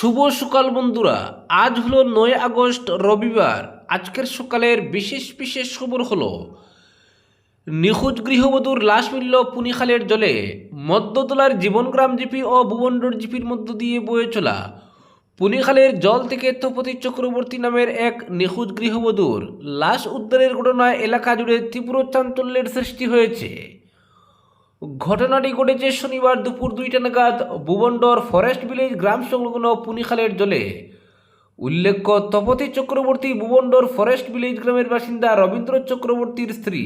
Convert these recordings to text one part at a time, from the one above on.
শুভ সকাল বন্ধুরা। আজ হলো 9 আগস্ট, রবিবার। আজকের সকালের বিশেষ বিশেষ খবর হলো নিখোঁজ গৃহবধূর লাশ মিলল পুনিখালের জলে। মধ্যতলার জীবনগ্রাম জিপি ও ভুবনডোর জিপির মধ্য দিয়ে বয়ে চলা পুনিখালের জল থেকে তপতি চক্রবর্তী নামের এক নিখোঁজ গৃহবধূর লাশ উদ্ধারের ঘটনায় এলাকা জুড়ে তীব্র চাঞ্চল্যের সৃষ্টি হয়েছে। ঘটনাটি ঘটেছে শনিবার দুপুর 2টা নাগাদ ভুবনডোর ফরেস্ট ভিলেজ গ্রাম সংলগ্ন পুনিখালের জলে। উল্লেখ্য, তপতি চক্রবর্তী ভুবনডোর ফরেস্ট ভিলেজ গ্রামের বাসিন্দা রবীন্দ্র চক্রবর্তীর স্ত্রী।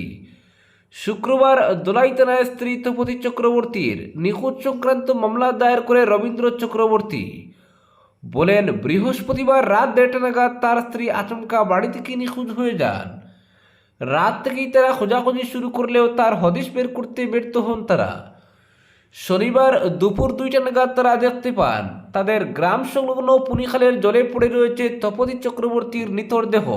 শুক্রবার দোলাই থানায় স্ত্রী তপতি চক্রবর্তীর নিখোঁজ সংক্রান্ত মামলা দায়ের করে রবীন্দ্র চক্রবর্তী বলেন, বৃহস্পতিবার রাত 1:30 নাগাদ তার স্ত্রী আচমকা বাড়ি থেকে নিখোঁজ হয়ে যান। রাত থেকেই তারা খোঁজাখুঁজি শুরু করলেও তার হদিশ বের করতে ব্যর্থ হন তারা। শনিবার দুপুর 2টা নাগাদ তারা দেখতে পান তাদের গ্রাম সংলগ্ন পুনিখালের জলে পড়ে রয়েছে তপতি চক্রবর্তীর নিথর দেহ।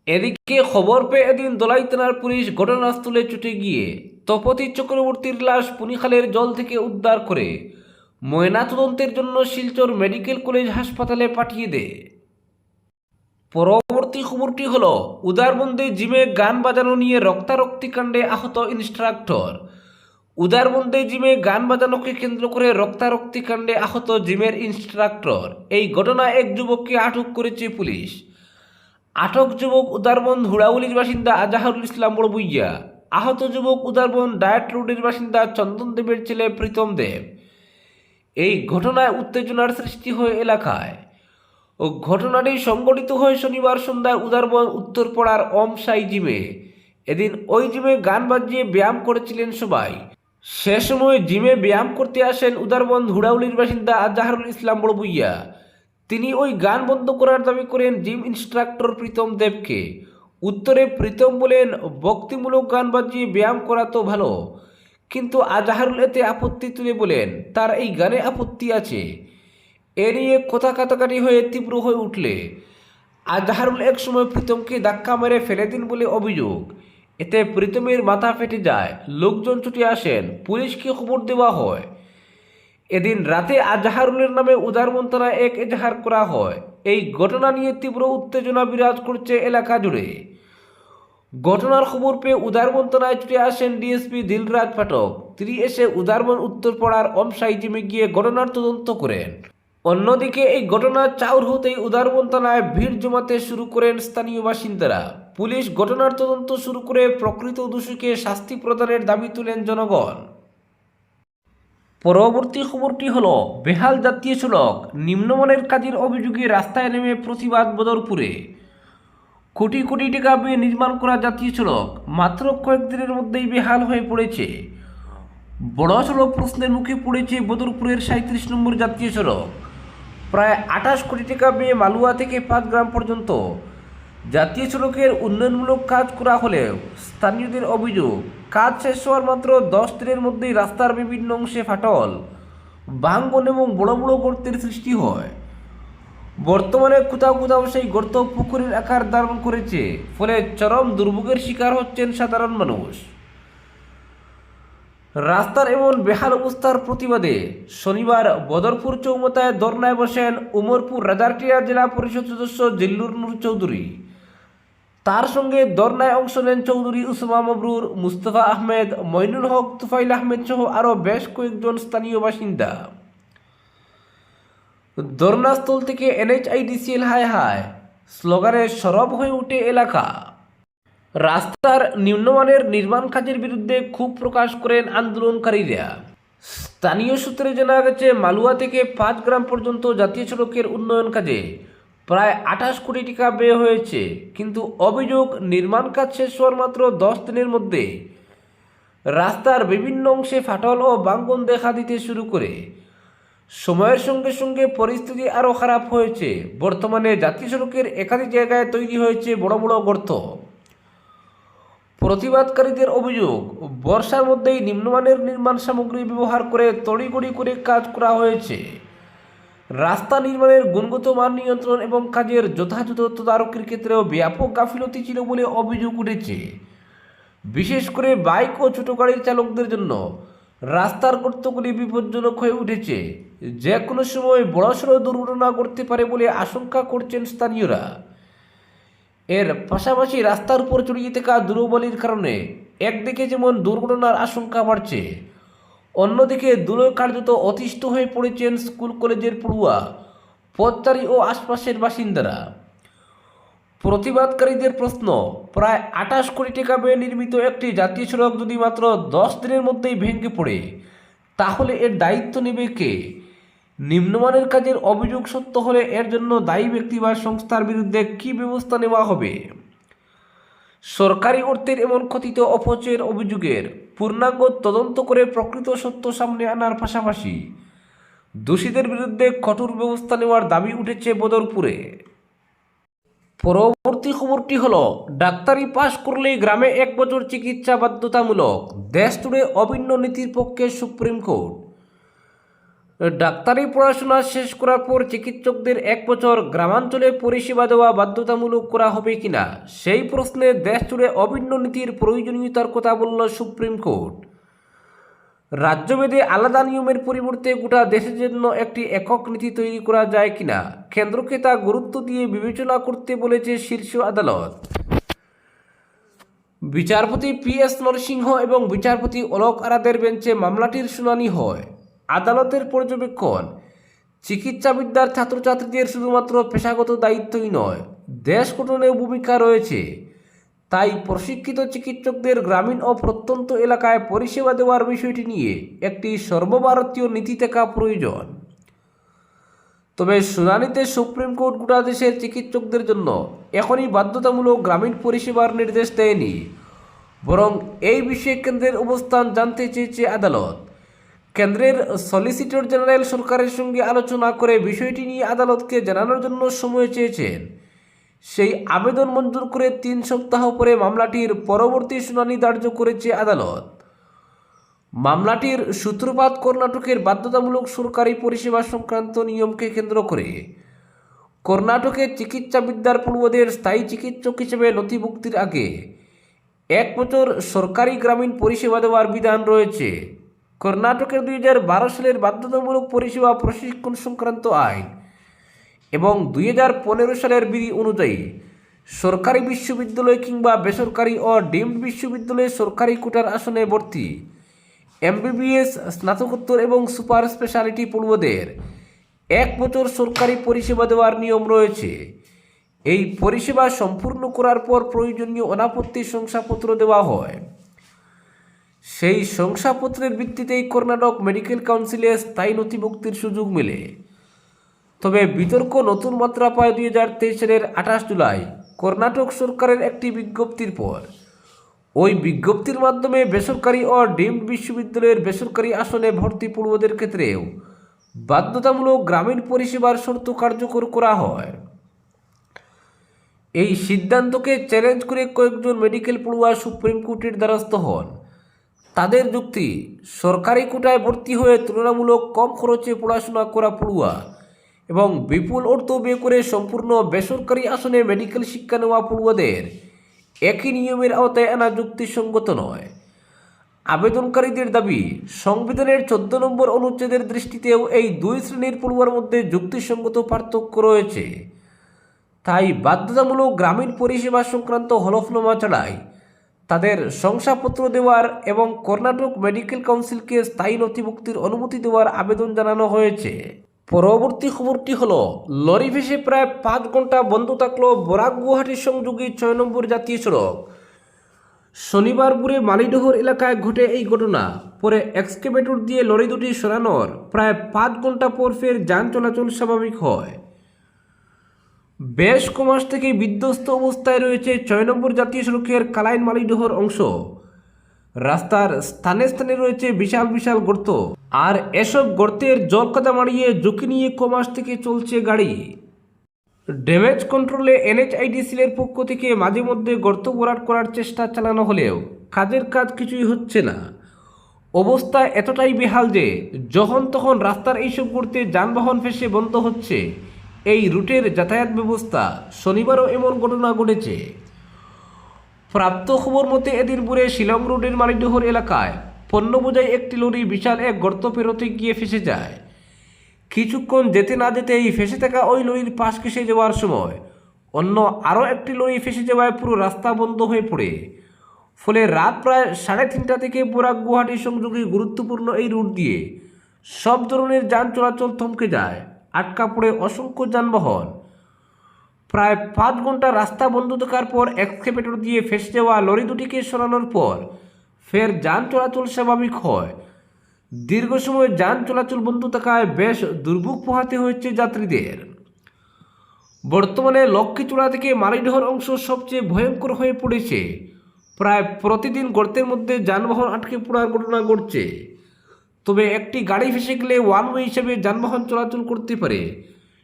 এদিকে খবর পেয়ে এদিন দোলাই থানার পুলিশ ঘটনাস্থলে ছুটে গিয়ে তপতি চক্রবর্তীর লাশ পুনিখালের জল থেকে উদ্ধার করে ময়নাতদন্তের জন্য শিলচর মেডিকেল কলেজ হাসপাতালে পাঠিয়ে দেয়। পরবর্তী খবরটি হলো উদারবন্দে জিমে গান বাজানো নিয়ে রক্তারক্তি কাণ্ডে আহত ইনস্ট্রাক্টর। উদারবন্দে জিমে গান বাজানোকে কেন্দ্র করে রক্তারক্তি কাণ্ডে আহত জিমের ইনস্ট্রাক্টর। এই ঘটনায় এক যুবককে আটক করেছে পুলিশ। আটক যুবক উদারবন্দ হুড়াউলির বাসিন্দা আজাহারুল ইসলাম বড়বুইয়া। আহত যুবক উদারবন্দ ডায়েট রোডের বাসিন্দা চন্দন দেবের ছেলে প্রীতম দেব। এই ঘটনায় উত্তেজনার সৃষ্টি হয় এলাকায়। ঘটনাটি সংঘটিত হয় শনিবার সন্ধ্যায় উদারবন উত্তরপাড়ার সাই জিমে। এদিন ওই জিমে গান বাজিয়ে ব্যায়াম করেছিলেন সবাই। সে সময় জিমে ব্যায়াম করতে আসেন উদারবন হুড়াউলির বাসিন্দা আজাহারুল ইসলাম বড়বুইয়া। তিনি ওই গান বন্ধ করার দাবি করেন জিম ইনস্ট্রাক্টর প্রীতম দেবকে। উত্তরে প্রীতম বলেন, ভক্তিমূলক গান বাজিয়ে ব্যায়াম করা তো ভালো, কিন্তু আজাহারুল এতে আপত্তি তুলে বলেন তার এই গানে আপত্তি আছে। এ নিয়ে কথা কাটাকাটি হয়ে তীব্র হয়ে উঠলে আজহারুল এক সময় প্রীতমকে ধাক্কা মেরে ফেলে দিন বলে অভিযোগ। এতে প্রীতমের মাথা ফেটে যায়। লোকজন ছুটে আসেন, পুলিশকে খবর দেওয়া হয়। এদিন রাতে আজহারুলের নামে উদারবন থানায় এক এজাহার করা হয়। এই ঘটনা নিয়ে তীব্র উত্তেজনা বিরাজ করছে এলাকা জুড়ে। ঘটনার খবর পেয়ে উদারবন থানায় ছুটে আসেন ডিএসপি দিলরাজ পাঠক। তিনি এসে উদারবন উত্তরপাড়ার সাই জিমে গিয়ে ঘটনার তদন্ত করেন। অন্যদিকে এই ঘটনা চাউর হতেই উদারবন থানায় ভিড় জমাতে শুরু করেন স্থানীয় বাসিন্দারা। পুলিশ ঘটনার তদন্ত শুরু করে প্রকৃত দোষীকে শাস্তি প্রদানের দাবি তুলেন জনগণ। পরবর্তী খবরটি হলো বেহাল জাতীয় সড়ক, নিম্নমানের কাজের অভিযোগে রাস্তায় নেমে প্রতিবাদ বদরপুরে। কোটি কোটি টাকা ব্যয়ে নির্মাণ করা জাতীয় সড়ক মাত্র কয়েকদিনের মধ্যেই বেহাল হয়ে পড়েছে। বড় সড়ক প্রশ্নের মুখে পড়েছে বদরপুরের 37 নম্বর জাতীয় সড়ক। প্রায় 28 কোটি টাকা ব্যয়ে মালুয়া থেকে 5 গ্রাম পর্যন্ত জাতীয় সড়কের উন্নয়নমূলক কাজ করা হলেও স্থানীয়দের অভিযোগ, কাজ শেষ হওয়ার মাত্র 10 দিনের মধ্যেই রাস্তার বিভিন্ন অংশে ফাটল, ভাঙন এবং বড় বড় গর্তের সৃষ্টি হয়। বর্তমানে কোথাও কোথাও সেই গর্ত পুকুরের আকার ধারণ করেছে, ফলে চরম দুর্ভোগের শিকার হচ্ছেন সাধারণ মানুষ। রাস্তার এমন বেহাল অবস্থার প্রতিবাদে শনিবার বদরপুর চৌমাথায় ধর্নায় বসেন উমরপুর রাজারটিয়া জেলা পরিষদ সদস্য জিল্লুর নূর চৌধুরী। তার সঙ্গে ধর্নায় অংশ নেন চৌধুরী উসমা মবরুর, মুস্তফা আহমেদ, মইনুল হক, তুফাইল আহমেদ সহ আরও বেশ কয়েকজন স্থানীয় বাসিন্দা। ধর্নাস্থল থেকে NHIDCL হায় হায় স্লোগানে সরব হয়ে ওঠে এলাকা। রাস্তার নিম্নমানের নির্মাণ কাজের বিরুদ্ধে ক্ষোভ প্রকাশ করেন আন্দোলনকারীরা। স্থানীয় সূত্রে জানা গেছে, মালুয়া থেকে 5 গ্রাম পর্যন্ত জাতীয় সড়কের উন্নয়ন কাজে প্রায় 28 কোটি টাকা ব্যয় হয়েছে, কিন্তু অভিযোগ নির্মাণ কাজ শেষ হওয়ার মাত্র 10 দিনের মধ্যে রাস্তার বিভিন্ন অংশে ফাটল ও ভাঙন দেখা দিতে শুরু করে। সময়ের সঙ্গে সঙ্গে পরিস্থিতি আরও খারাপ হয়েছে। বর্তমানে জাতীয় সড়কের একাধিক জায়গায় তৈরি হয়েছে বড় বড় গর্ত। প্রতিবাদকারীদের অভিযোগ, বর্ষার মধ্যেই নিম্নমানের নির্মাণ সামগ্রী ব্যবহার করে তড়িঘড়ি করে কাজ করা হয়েছে। রাস্তা নির্মাণের গুণগত মান নিয়ন্ত্রণ এবং কাজের যথাযথ তদারকির ক্ষেত্রেও ব্যাপক গাফিলতি ছিল বলে অভিযোগ উঠেছে। বিশেষ করে বাইক ও ছোট গাড়ির চালকদের জন্য রাস্তার গর্তগুলি বিপজ্জনক হয়ে উঠেছে। যে কোনো সময় বড়সড় দুর্ঘটনা ঘটতে পারে বলে আশঙ্কা করছেন স্থানীয়রা। এর পাশাপাশি রাস্তার উপর ছড়িয়ে থাকা ধুলোবালির কারণে একদিকে যেমন দুর্ঘটনার আশঙ্কা বাড়ছে, অন্যদিকে ধুলোয় কার্যত অতিষ্ঠ হয়ে পড়েছেন স্কুল কলেজের পড়ুয়া, পথচারী ও আশপাশের বাসিন্দারা। প্রতিবাদকারীদের প্রশ্ন, প্রায় 28 কোটি টাকা ব্যয়ে নির্মিত একটি জাতীয় সড়ক যদি মাত্র 10 দিনের মধ্যেই ভেঙে পড়ে, তাহলে এর দায়িত্ব নেবে কে? নিম্নমানের কাজের অভিযোগ সত্য হলে এর জন্য দায়ী ব্যক্তি বা সংস্থার বিরুদ্ধে কী ব্যবস্থা নেওয়া হবে? সরকারি অর্থের এমন কথিত অপচয়ের অভিযোগের পূর্ণাঙ্গ তদন্ত করে প্রকৃত সত্য সামনে আনার পাশাপাশি দোষীদের বিরুদ্ধে কঠোর ব্যবস্থা নেওয়ার দাবি উঠেছে বদরপুরে। পরবর্তী খবরটি হলো, ডাক্তারি পাশ করলেই গ্রামে 1 বছর চিকিৎসা বাধ্যতামূলক, দেশ জুড়ে অভিন্ন নীতির পক্ষে সুপ্রিম কোর্ট। ডাক্তারি পড়াশোনা শেষ করার পর চিকিৎসকদের 1 বছর গ্রামাঞ্চলে পরিষেবা দেওয়া বাধ্যতামূলক করা হবে কিনা সেই প্রশ্নে দেশ জুড়ে অভিন্ন নীতির প্রয়োজনীয়তার কথা বলল সুপ্রিম কোর্ট। রাজ্যভেদে আলাদা নিয়মের পরিবর্তে গোটা দেশের জন্য একটি একক নীতি তৈরি করা যায় কিনা কেন্দ্রকে তা গুরুত্ব দিয়ে বিবেচনা করতে বলেছে শীর্ষ আদালত। বিচারপতি PS নরসিংহ এবং বিচারপতি অলোক আরাদের বেঞ্চে মামলাটির শুনানি হয়। আদালতের পর্যবেক্ষণ, চিকিৎসাবিদ্যার ছাত্রছাত্রীদের শুধুমাত্র পেশাগত দায়িত্বই নয়, দেশ গঠনেও ভূমিকা রয়েছে। তাই প্রশিক্ষিত চিকিৎসকদের গ্রামীণ ও প্রত্যন্ত এলাকায় পরিষেবা দেওয়ার বিষয়টি নিয়ে একটি সর্বভারতীয় নীতি থাকা প্রয়োজন। তবে শুনানিতে সুপ্রিম কোর্ট গোটা দেশের চিকিৎসকদের জন্য এখনই বাধ্যতামূলক গ্রামীণ পরিষেবার নির্দেশ দেয়নি, বরং এই বিষয়ে কেন্দ্রের অবস্থান জানতে চেয়েছে আদালত। কেন্দ্রের সলিসিটর জেনারেল সরকারের সঙ্গে আলোচনা করে বিষয়টি নিয়ে আদালতকে জানানোর জন্য সময় চেয়েছেন। সেই আবেদন মঞ্জুর করে 3 সপ্তাহ পরে মামলাটির পরবর্তী শুনানি ধার্য করেছে আদালত। মামলাটির সূত্রপাত কর্ণাটকের বাধ্যতামূলক সরকারি পরিষেবা সংক্রান্ত নিয়মকে কেন্দ্র করে। কর্ণাটকে চিকিৎসাবিদ্যার পড়ুয়াদের স্থায়ী চিকিৎসক হিসেবে নথিভুক্তির আগে 1 বছর সরকারি গ্রামীণ পরিষেবা দেওয়ার বিধান রয়েছে। কর্ণাটকের 2012 সালের বাধ্যতামূলক পরিষেবা প্রশিক্ষণ সংক্রান্ত আইন এবং 2015 সালের বিধি অনুযায়ী সরকারি বিশ্ববিদ্যালয় কিংবা বেসরকারি ও ডিমড বিশ্ববিদ্যালয়ে সরকারি কোটার আসনে ভর্তি MBBS, স্নাতকোত্তর এবং সুপার স্পেশালিটি পড়ুয়াদের 1 বছর সরকারি পরিষেবা দেওয়ার নিয়ম রয়েছে। এই পরিষেবা সম্পূর্ণ করার পর প্রয়োজনীয় অনাপত্তি শংসাপত্র দেওয়া হয়। সেই শংসাপত্রের ভিত্তিতেই কর্ণাটক মেডিকেল কাউন্সিলে স্থায়ী নথিভুক্তির সুযোগ মেলে। তবে বিতর্ক নতুন মাত্রা পায় 2023 সালের 28 জুলাই কর্ণাটক সরকারের একটি বিজ্ঞপ্তির পর। ওই বিজ্ঞপ্তির মাধ্যমে বেসরকারি ও ডিমড বিশ্ববিদ্যালয়ের বেসরকারি আসনে ভর্তি পড়ুয়াদের ক্ষেত্রেও বাধ্যতামূলক গ্রামীণ পরিষেবার শর্ত কার্যকর করা হয়। এই সিদ্ধান্তকে চ্যালেঞ্জ করে কয়েকজন মেডিকেল পড়ুয়া সুপ্রিম কোর্টের দ্বারস্থ হন। তাদের যুক্তি, সরকারি কোটায় ভর্তি হয়ে তুলনামূলক কম খরচে পড়াশোনা করা পড়ুয়া এবং বিপুল অর্থ ব্যয় করে সম্পূর্ণ বেসরকারি আসনে মেডিকেল শিক্ষা নেওয়া পড়ুয়াদের একই নিয়মের আওতায় আনা যুক্তিসঙ্গত নয়। আবেদনকারীদের দাবি, সংবিধানের 14 নম্বর অনুচ্ছেদের দৃষ্টিতেও এই 2 শ্রেণীর পড়ুয়ার মধ্যে যুক্তিসঙ্গত পার্থক্য রয়েছে। তাই বাধ্যতামূলক গ্রামীণ পরিষেবা সংক্রান্ত হলফনামা ছাড়াই তাদের শংসাপত্র দেওয়ার এবং কর্ণাটক মেডিকেল কাউন্সিলকে স্থায়ী নথিভুক্তির অনুমতি দেওয়ার আবেদন জানানো হয়েছে। পরবর্তী খবরটি হলো, লরি ভেসে প্রায় 5 ঘন্টা বন্ধ থাকলো বরাক গুয়াহাটি সংযোগী 6 নম্বর জাতীয় সড়ক। শনিবার ভোরে মালিডহর এলাকায় ঘটে এই ঘটনা। পরে এক্সকেভেটর দিয়ে লরি দুটি সরানোর প্রায় 5 ঘন্টা পর ফের যান চলাচল স্বাভাবিক হয়। বেশ কমাস থেকে বিধ্বস্ত অবস্থায় রয়েছে 6 নম্বর জাতীয় সড়কের কালাইন মালিডহর অংশ। রাস্তার স্থানে স্থানে রয়েছে বিশাল বিশাল গর্ত, আর এসব গর্তের জল কাদা মারিয়ে ঝুঁকি নিয়ে কমাস থেকে চলছে গাড়ি। ড্যামেজ কন্ট্রোলে NHIDCL-এর পক্ষ থেকে মাঝে মধ্যে গর্ত ভরাট করার চেষ্টা চালানো হলেও কাজের কাজ কিছুই হচ্ছে না। অবস্থা এতটাই বেহাল যে যখন তখন রাস্তার এইসব গর্তে যানবাহন ফেসে বন্ধ হচ্ছে এই রুটের যাতায়াত ব্যবস্থা। শনিবারও এমন ঘটনা ঘটেছে। প্রাপ্ত খবর মতে এদিন ভোরে শিলং রোডের মালিডহর এলাকায় পণ্য বোঝাই একটি লরি বিশাল এক গর্ত পেরোতে গিয়ে ফেসে যায়। কিছুক্ষণ যেতে না যেতেই ফেসে থাকা ওই লরির পাশ ঘেঁষে যাওয়ার সময় অন্য আরও একটি লরি ফেসে যাওয়ায় পুরো রাস্তা বন্ধ হয়ে পড়ে। ফলে রাত প্রায় 3:30 থেকে বরাক গুয়াহাটি সংযোগী গুরুত্বপূর্ণ এই রুট দিয়ে সব ধরনের যান চলাচল থমকে যায়, আটকা পড়ে অসংখ্য যানবাহন। প্রায় 5 ঘন্টা রাস্তা বন্ধ থাকার পর এক্সকেভেটর দিয়ে ফেসে যাওয়া লরি দুটিকে সরানোর পর ফের যান চলাচল স্বাভাবিক হয়। দীর্ঘ সময় যান চলাচল বন্ধ থাকায় বেশ দুর্ভোগ পোহাতে হয়েছে যাত্রীদের। বর্তমানে লক্ষ্মীচূড়া থেকে মালিডহর অংশ সবচেয়ে ভয়ঙ্কর হয়ে পড়েছে। প্রায় প্রতিদিন গর্তের মধ্যে যানবাহন আটকে পড়ার ঘটনা ঘটছে। তবে একটি গাড়ি ফেসে গেলে ওয়ান ওয়ে হিসেবে যানবাহন চলাচল করতে পারে।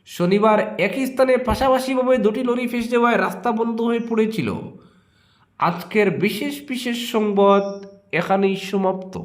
শনিবার একই স্থানে পাশাপাশিভাবে দুটি লরি ফেসে যাওয়ায় রাস্তা বন্ধ হয়ে পড়েছিল। আজকের বিশেষ সংবাদ এখানেই সমাপ্ত।